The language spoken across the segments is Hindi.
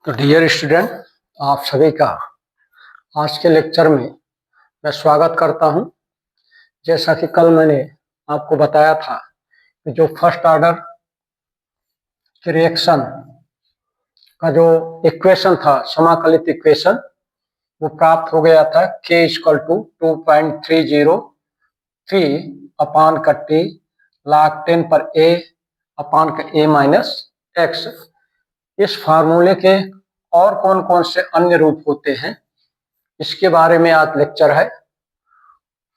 तो डियर स्टूडेंट, आप सभी का आज के लेक्चर में मैं स्वागत करता हूं। जैसा कि कल मैंने आपको बताया था कि जो फर्स्ट ऑर्डर के रिएक्शन का जो इक्वेशन था, समाकलित इक्वेशन, वो प्राप्त हो गया था k इक्वल टू 2.303 अपान का टी log 10 पर a अपान का a माइनस एक्स। इस फार्मूले के और कौन कौन से अन्य रूप होते हैं, इसके बारे में आज लेक्चर है।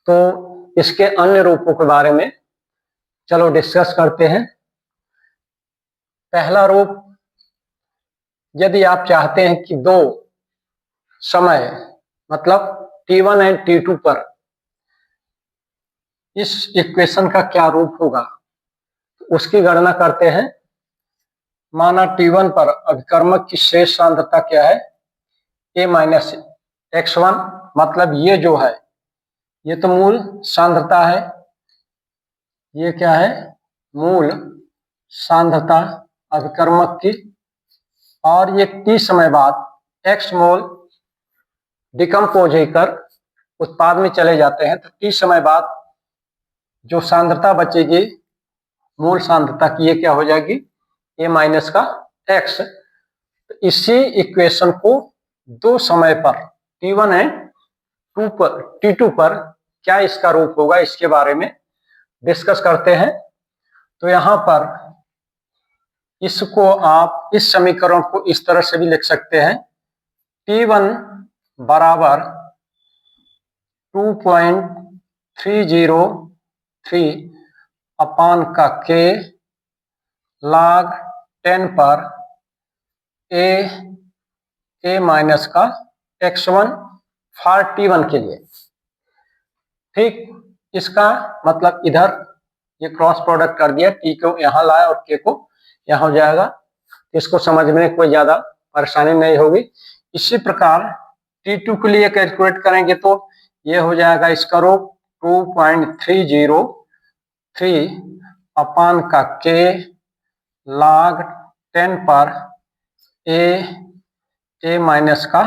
तो इसके अन्य रूपों के बारे में चलो डिस्कस करते हैं। पहला रूप, यदि आप चाहते हैं कि दो समय मतलब t1 एंड t2 पर इस इक्वेशन का क्या रूप होगा, तो उसकी गणना करते हैं। माना t1 पर अभिकर्मक की शेष सांद्रता क्या है, a माइनस x1, मतलब ये जो है ये तो मूल सांद्रता है, ये क्या है, मूल सांद्रता अभिकर्मक की, और ये t समय बाद x मोल डिकम्पोज होकर उत्पाद में चले जाते हैं, तो t समय बाद जो सांद्रता बचेगी मूल सांद्रता की, ये क्या हो जाएगी, a माइनस का x। तो इसी इक्वेशन को दो समय पर t1 एंड t2 पर क्या इसका रूप होगा, इसके बारे में डिस्कस करते हैं। तो यहां पर इसको आप इस समीकरण को इस तरह से भी लिख सकते हैं, t1 बराबर 2.303 अपान का k log 10 पर a माइनस का x1 फॉर t1 के लिए। ठीक, इसका मतलब इधर ये क्रॉस प्रोडक्ट कर दिया, t को यहाँ लाया और k को यहाँ हो जाएगा। इसको समझने में कोई ज्यादा परेशानी नहीं होगी। इसी प्रकार t2 के लिए कैलकुलेट करेंगे तो ये हो जाएगा इसका रूप 2.303 अपान का k log 10 पर a माइनस का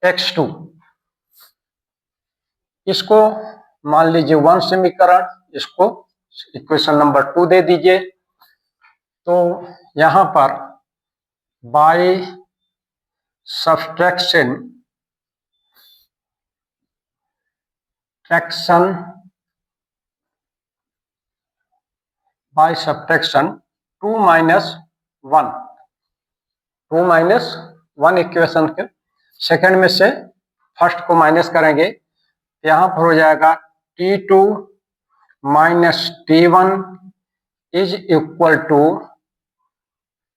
x2। इसको मान लीजिए 1 समीकरण, इसको इक्वेशन नंबर 2 दे दीजिए। तो यहां पर by substraction by subtraction 2 minus 1 equation के सेकंड में से फर्स्ट को माइनस करेंगे, यहाँ पर हो जाएगा t2 minus t1 is equal to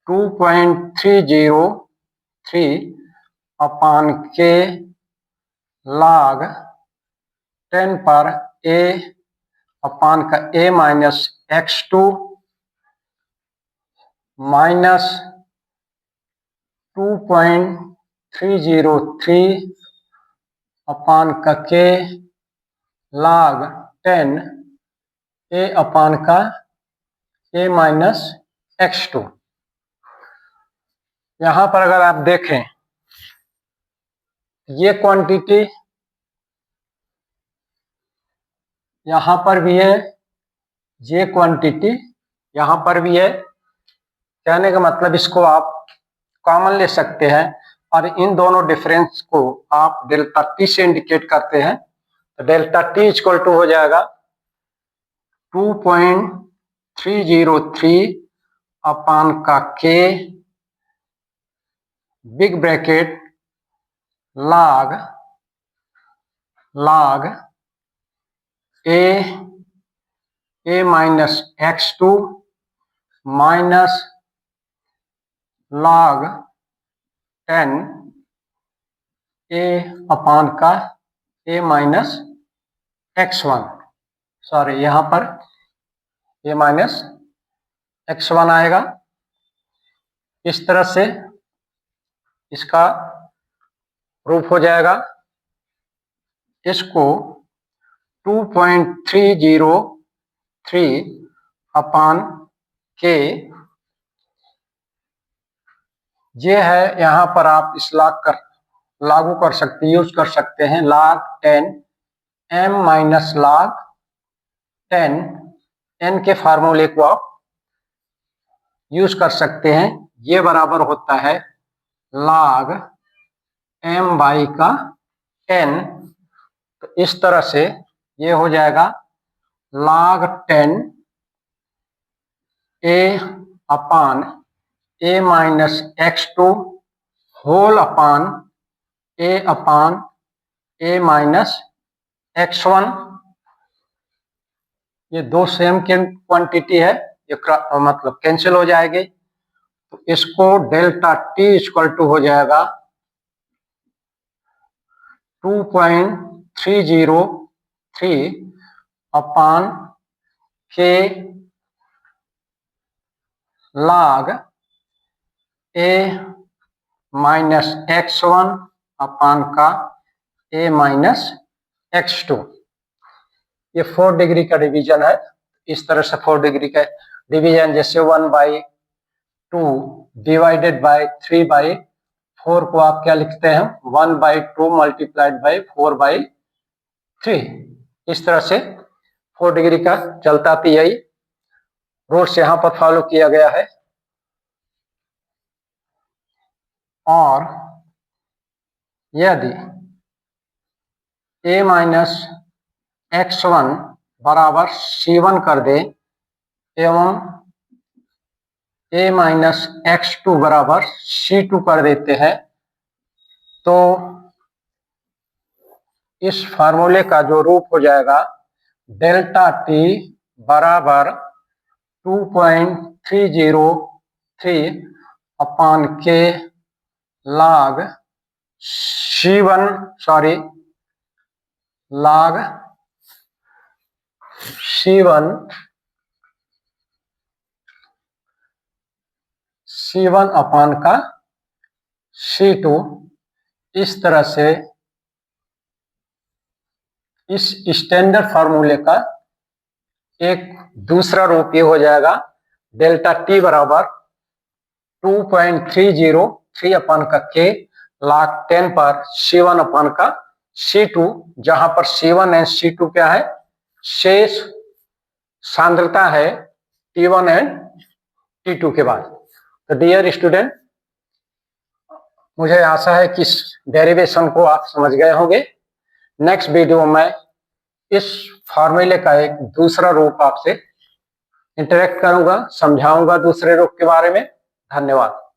2.303 upon k log 10 पर a अपान का a माइनस x2 माइनस 2.303 अपान का k log 10 a अपान का a माइनस x2। यहां पर अगर आप देखें, ये क्वांटिटी यहां पर भी है, ये क्वांटिटी यहां पर भी है। कहने का मतलब इसको आप कॉमन ले सकते हैं और इन दोनों डिफरेंस को आप डेल्टा टी से इंडिकेट करते हैं। तो डेल्टा टी इक्वल टू हो जाएगा 2.303 अपान का k big bracket log a minus x2 minus log 10 a अपान का a माइनस x1, सॉरी यहां पर a माइनस x1 आएगा। इस तरह से इसका रूप हो जाएगा। इसको 2.303 अपान k ये है, यहाँ पर आप इस लागू कर सकते, यूज कर सकते हैं log 10 m minus log 10 n के फार्मूले को आप यूज कर सकते हैं। ये बराबर होता है log m बाई का n। तो इस तरह से ये हो जाएगा log 10 a upon a minus x2 whole upon a minus x1। ये दो सेम क्वांटिटी है, ये मतलब कैंसिल हो जाएगी। तो इसको डेल्टा t इक्वल टू हो जाएगा 2.303 upon k log a minus x1 अपान का a माइनस x2। ये 4 डिग्री का डिवीजन है। इस तरह से 4 डिग्री का डिवीजन, जैसे 1/2 डिवाइडेड बाय 3/4 को आप क्या लिखते हैं 1/2 मल्टीप्लाइड बाय 4/3। इस तरह से 4 डिग्री का चलता थी, यही रूल्स यहाँ पर फॉलो किया गया है। और यदि a माइनस x1 बराबर c1 कर दे एवं a माइनस x2 बराबर c2 कर देते हैं, तो इस फार्मूले का जो रूप हो जाएगा डेल्टा t बराबर 2.303 upon k log c1 log c1 अपान का c2। इस तरह से इस स्टैंडर्ड फार्मूले का एक दूसरा रूप ये हो जाएगा डेल्टा t बराबर 2.303 अपान का k log 10 पर c1 अपान का c2, जहां पर c1 एंड c2 क्या है, शेष सांद्रता है T1 एंड T2 के बाद। तो डियर स्टूडेंट, मुझे आशा है कि इस डेरिवेशन को आप समझ गए होंगे। नेक्स्ट वीडियो में इस फॉर्मूले का एक दूसरा रूप आपसे इंटरेक्ट करूंगा, समझाऊंगा दूसरे रूप के बारे में। धन्यवाद।